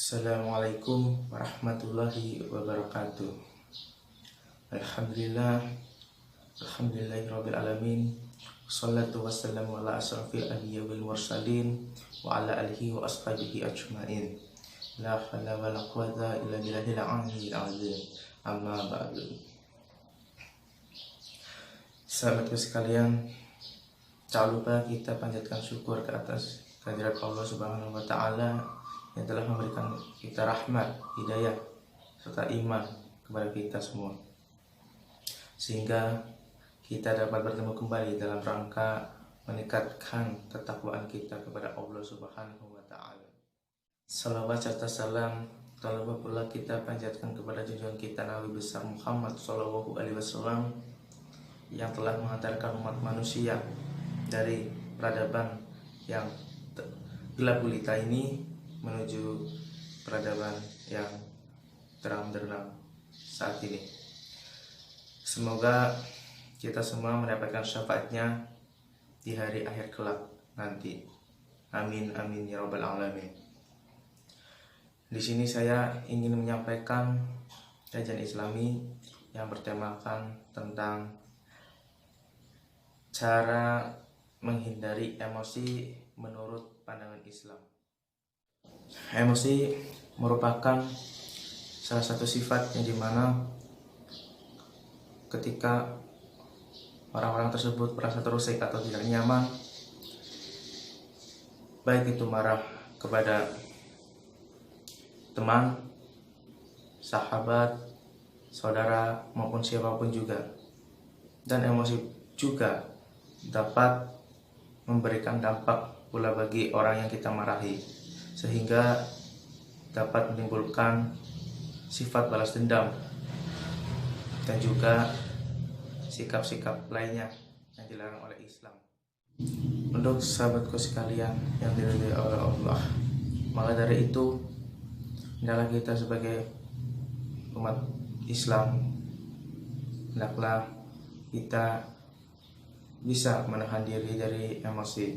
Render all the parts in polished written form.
Assalamualaikum warahmatullahi wabarakatuh. Alhamdulillah, alhamdulillahirabbil alamin. Wassalatu wassalamu ala asrafil anbiya wal mursalin wa ala alihi wa ashabihi ajmain. La haula wala quwwata illa billahil aliyyil azim. Amma ba'du. Sahabatku sekalian, tak lupa kita panjatkan syukur ke atas kehadirat Allah Subhanahu wa taala yang telah memberikan kita rahmat, hidayah, serta iman kepada kita semua, sehingga kita dapat bertemu kembali dalam rangka meningkatkan ketakwaan kita kepada Allah Subhanahu wa taala. Salawat serta salam tak lupa pula kita panjatkan kepada junjungan kita Nabi besar Muhammad Shallallahu Alaihi Wasallam yang telah mengantarkan umat manusia dari peradaban yang gelap gulita ini menuju peradaban yang terang benderang saat ini. Semoga kita semua mendapatkan syafaatnya di hari akhir kelak nanti. Amin amin ya rabbal alamin. Di sini saya ingin menyampaikan kajian Islami yang bertemakan tentang cara menghindari emosi menurut pandangan Islam. Emosi merupakan salah satu sifat yang dimana ketika orang-orang tersebut merasa terusik atau tidak nyaman, baik itu marah kepada teman, sahabat, saudara, maupun siapapun juga. Dan emosi juga dapat memberikan dampak pula bagi orang yang kita marahi, sehingga dapat menimbulkan sifat balas dendam dan juga sikap-sikap lainnya yang dilarang oleh Islam. Untuk sahabatku sekalian yang diridhai oleh Allah, maka dari itu hendaklah kita sebagai umat Islam, hendaklah kita bisa menahan diri dari emosi.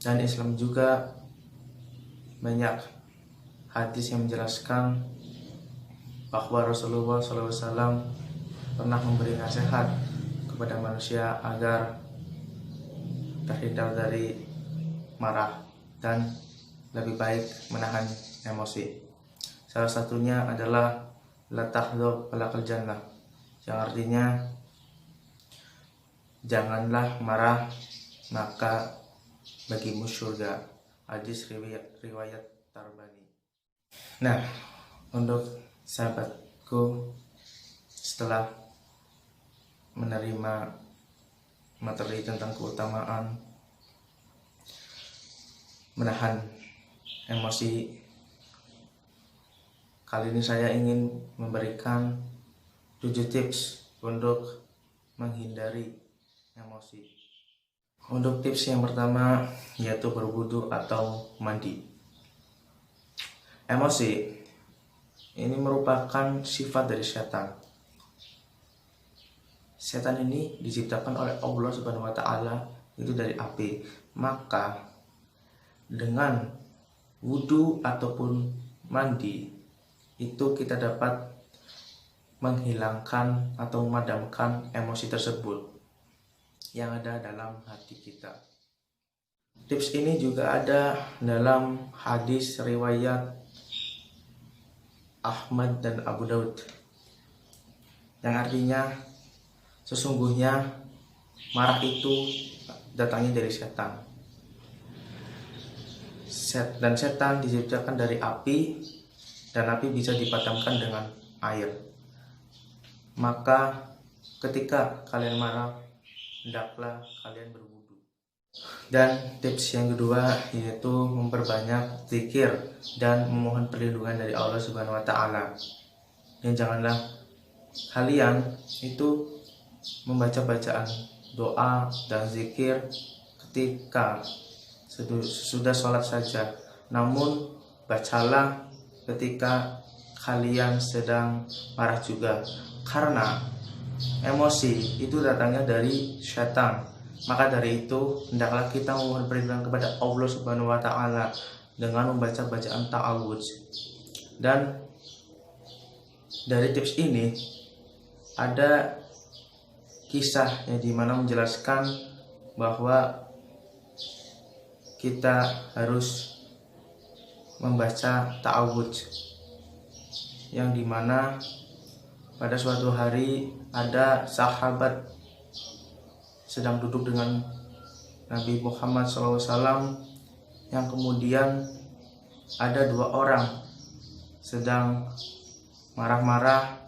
Dan Islam juga banyak hadis yang menjelaskan bahwa Rasulullah SAW pernah memberi nasihat kepada manusia agar terhindar dari marah dan lebih baik menahan emosi. Salah satunya adalah la tahdhab falakal jannah, yang artinya janganlah marah maka bagimu surga. Hadis riwayat Tarbani. Nah, untuk sahabatku, setelah menerima materi tentang keutamaan menahan emosi, kali ini saya ingin memberikan 7 tips untuk menghindari emosi. Untuk tips yang pertama yaitu berwudu atau mandi. Emosi ini merupakan sifat dari setan. Setan ini diciptakan oleh Allah Subhanahu wa taala itu dari api. Maka dengan wudu ataupun mandi itu kita dapat menghilangkan atau memadamkan emosi tersebut yang ada dalam hati kita. Tips ini juga ada dalam hadis riwayat Ahmad dan Abu Daud, yang artinya sesungguhnya marah itu datangnya dari setan. Dan setan diciptakan dari api, dan api bisa dipadamkan dengan air. Maka ketika kalian marah, hendaklah kalian berwudu. Dan tips yang kedua yaitu memperbanyak zikir dan memohon perlindungan dari Allah Subhanahu wa taala. Dan janganlah kalian itu membaca bacaan doa dan zikir ketika sudah sholat saja, namun bacalah ketika kalian sedang marah juga, karena emosi itu datangnya dari syaitan. Maka dari itu hendaklah kita memohon perlindungan kepada Allah Subhanahu wa taala dengan membaca bacaan ta'awudz. Dan dari tips ini ada kisah yang dimana menjelaskan bahwa kita harus membaca ta'awudz, yang dimana pada suatu hari ada sahabat sedang duduk dengan Nabi Muhammad SAW, yang kemudian ada dua orang sedang marah-marah,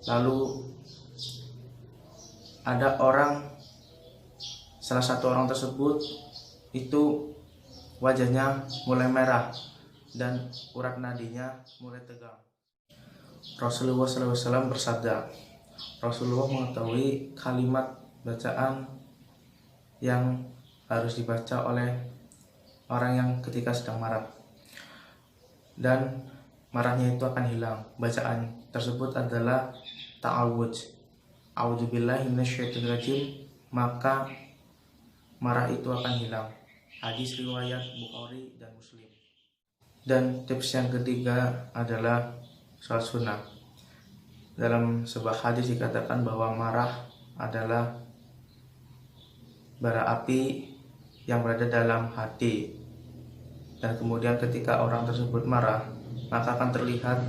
lalu ada salah satu orang tersebut itu wajahnya mulai merah dan urat nadinya mulai tegang. Rasulullah SAW bersabda, Rasulullah mengetahui kalimat bacaan yang harus dibaca oleh orang yang ketika sedang marah, dan marahnya itu akan hilang. Bacaan tersebut adalah ta'awudz, a'udzubillahi minasyaitonirrajim, maka marah itu akan hilang. Hadis riwayat Bukhari dan Muslim. Dan tips yang ketiga adalah sholat sunnah. Dalam sebuah hadis dikatakan bahwa marah adalah bara api yang berada dalam hati, dan kemudian ketika orang tersebut marah, maka akan terlihat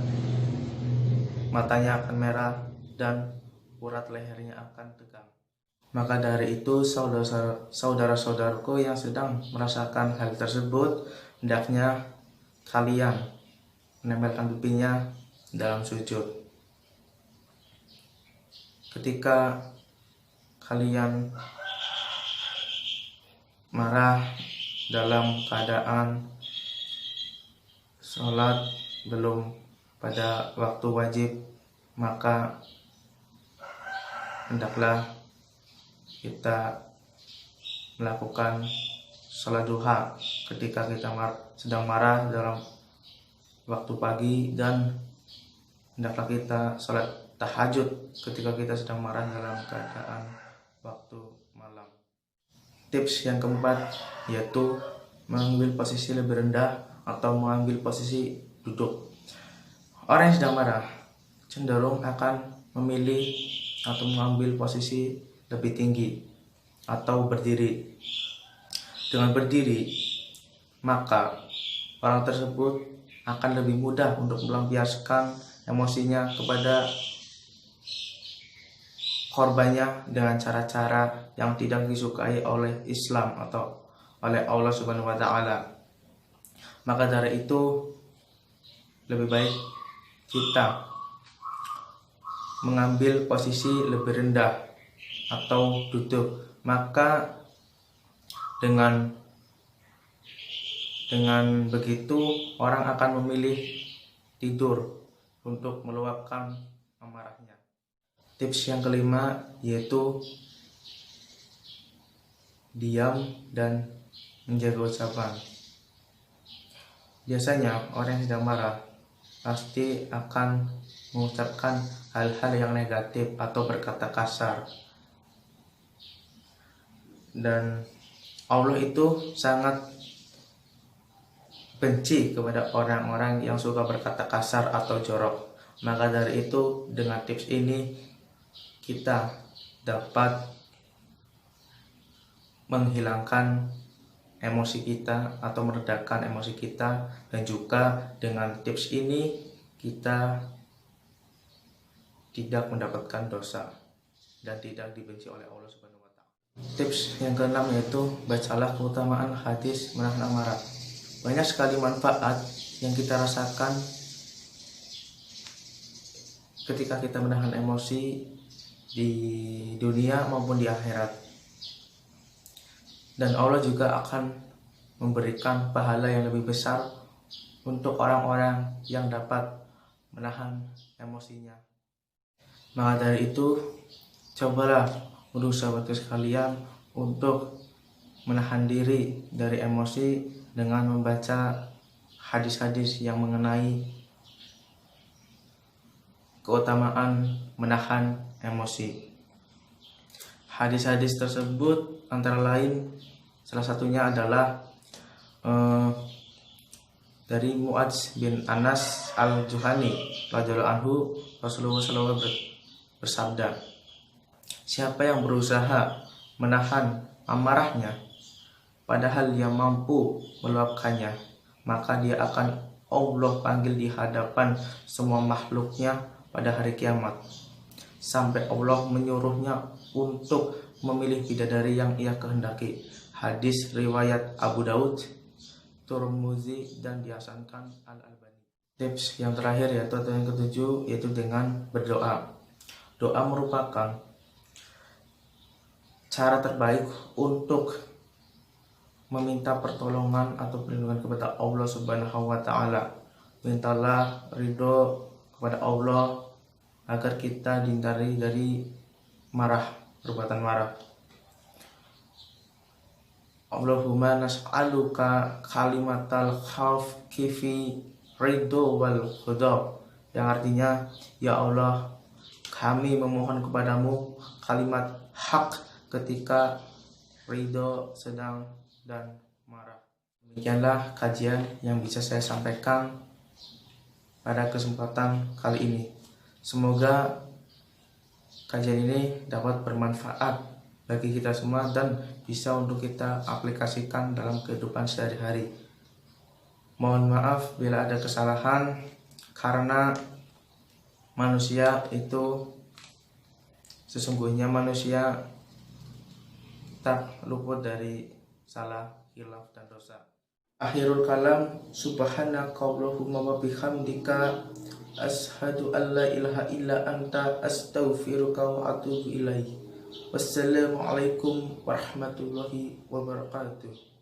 matanya akan merah dan urat lehernya akan tegang. Maka dari itu saudara-saudaraku yang sedang merasakan hal tersebut, hendaknya kalian menempelkan pipinya dalam sujud. Ketika kalian marah dalam keadaan sholat belum pada waktu wajib, maka hendaklah kita melakukan sholat duha ketika kita sedang marah dalam waktu pagi, dan hendaklah kita sholat tahajud ketika kita sedang marah dalam keadaan waktu malam. Tips yang keempat yaitu mengambil posisi lebih rendah atau mengambil posisi duduk. Orang yang sedang marah cenderung akan memilih atau mengambil posisi lebih tinggi atau berdiri. Dengan berdiri, maka orang tersebut akan lebih mudah untuk melampiaskan emosinya kepada korbannya dengan cara-cara yang tidak disukai oleh Islam atau oleh Allah Subhanahu wa Ta'ala. Maka dari itu lebih baik kita mengambil posisi lebih rendah atau duduk. Maka dengan begitu orang akan memilih tidur untuk meluapkan amarahnya. Tips yang kelima yaitu diam dan menjaga ucapan. Biasanya orang yang sedang marah pasti akan mengucapkan hal-hal yang negatif atau berkata kasar. Dan Allah itu sangat benci kepada orang-orang yang suka berkata kasar atau jorok. Maka dari itu dengan tips ini kita dapat menghilangkan emosi kita atau meredakan emosi kita, dan juga dengan tips ini kita tidak mendapatkan dosa dan tidak dibenci oleh Allah Subhanahu wa Ta'ala. Tips yang keenam yaitu bacalah keutamaan hadis menahan amarah. Banyak sekali manfaat yang kita rasakan ketika kita menahan emosi di dunia maupun di akhirat, dan Allah juga akan memberikan pahala yang lebih besar untuk orang-orang yang dapat menahan emosinya. Maka dari itu cobalah berusaha sekalian untuk menahan diri dari emosi dengan membaca hadis-hadis yang mengenai keutamaan menahan emosi. Hadis-hadis tersebut antara lain salah satunya adalah dari Muadz bin Anas al-Juhani radhiyallahu anhu, Rasulullah SAW bersabda, siapa yang berusaha menahan amarahnya padahal dia mampu meluapkannya, maka dia akan Allah panggil di hadapan semua makhluknya pada hari kiamat, sampai Allah menyuruhnya untuk memilih bidadari yang ia kehendaki. Hadis riwayat Abu Daud, Tirmizi, dan dihasankan Al-Albani. Tips yang terakhir yaitu atau yang ketujuh, yaitu dengan berdoa. Doa merupakan cara terbaik untuk meminta pertolongan atau perlindungan kepada Allah Subhanahu wa taala. Mintalah ridho kepada Allah agar kita dihindari dari perbuatan marah. Allahumma nas'aluka kalimatal khauf kifi ridho wal ghadab, yang artinya, ya Allah, kami memohon kepadamu kalimat hak ketika ridho, sedang, dan marah. Demikianlah kajian yang bisa saya sampaikan pada kesempatan kali ini. Semoga kajian ini dapat bermanfaat bagi kita semua dan bisa untuk kita aplikasikan dalam kehidupan sehari-hari. Mohon maaf bila ada kesalahan, karena manusia itu sesungguhnya manusia tak luput dari salah, khilaf, dan dosa. Akhirul kalam, subhanaka Allahumma wa bihamdika ashhadu an la ilaha illa anta astaghfiruka wa atubu ilaik. Wassalamualaikum warahmatullahi wabarakatuh.